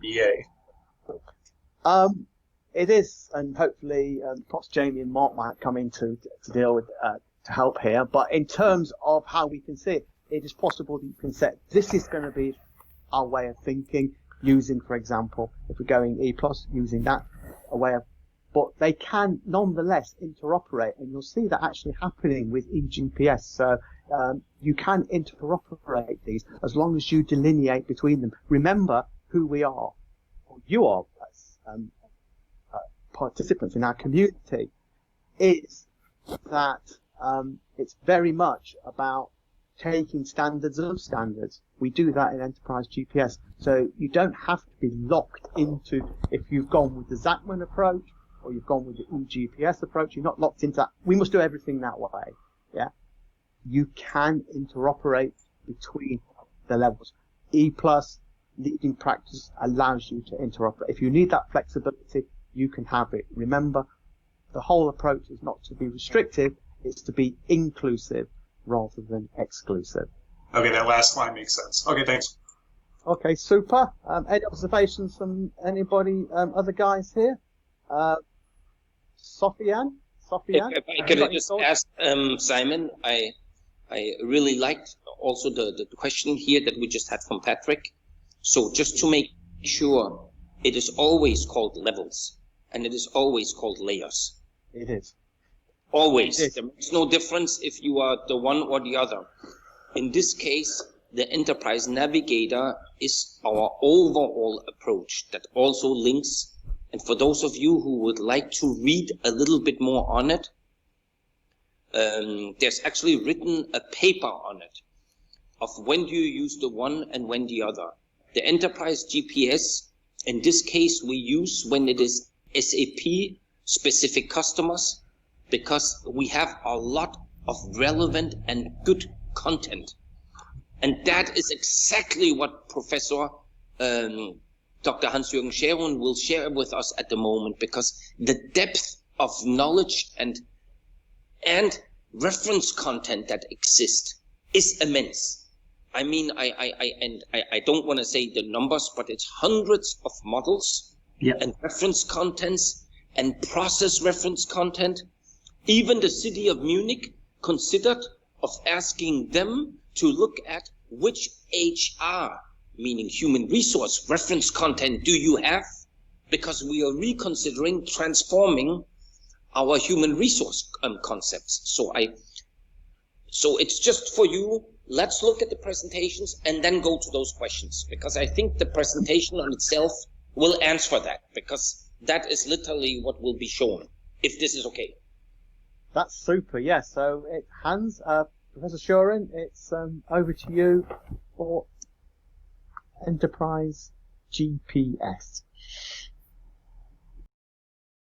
EA. It is, and hopefully Profs Jamie and Mark might come in to deal with to help here. But in terms of how we can see it, it is possible that you can set this is going to be our way of thinking, using, for example, if we're going E+, using that a way of. But they can nonetheless interoperate, and you'll see that actually happening with eGPS. So you can interoperate these as long as you delineate between them. Remember who we are, or you are as participants in our community, is that it's very much about taking standards of standards. We do that in Enterprise GPS. So you don't have to be locked into, if you've gone with the Zachman approach, or you've gone with the eGPS approach, you're not locked into that. We must do everything that way. Yeah. You can interoperate between the levels. E+ leading practice allows you to interoperate. If you need that flexibility, you can have it. Remember, the whole approach is not to be restrictive, it's to be inclusive rather than exclusive. Okay, that last line makes sense. Okay, thanks. Okay, super. Any observations from anybody, other guys here? Sofian? If I could just ask Simon, I really liked also the question here that we just had from Patrick. So just to make sure, it is always called levels, and it is always called layers. It is. Always. It is. There makes no difference if you are the one or the other. In this case, the Enterprise Navigator is our overall approach that also links. And for those of you who would like to read a little bit more on it, there's actually written a paper on it of when do you use the one and when the other. The Enterprise GPS, in this case, we use when it is SAP specific customers, because we have a lot of relevant and good content. And that is exactly what Professor Dr. Hans-Jürgen Scheruhn will share with us at the moment, because the depth of knowledge and reference content that exists is immense. I mean, I don't want to say the numbers, but it's hundreds of models and reference contents and process reference content. Even the city of Munich considered of asking them to look at which HR, meaning human resource reference content, do you have? Because we are reconsidering transforming our human resource concepts. So it's just for you. Let's look at the presentations and then go to those questions, because I think the presentation on itself will answer that, because that is literally what will be shown, if this is okay. That's super, yes. So Hans, Professor Scheruhn, it's over to you for Enterprise GPS.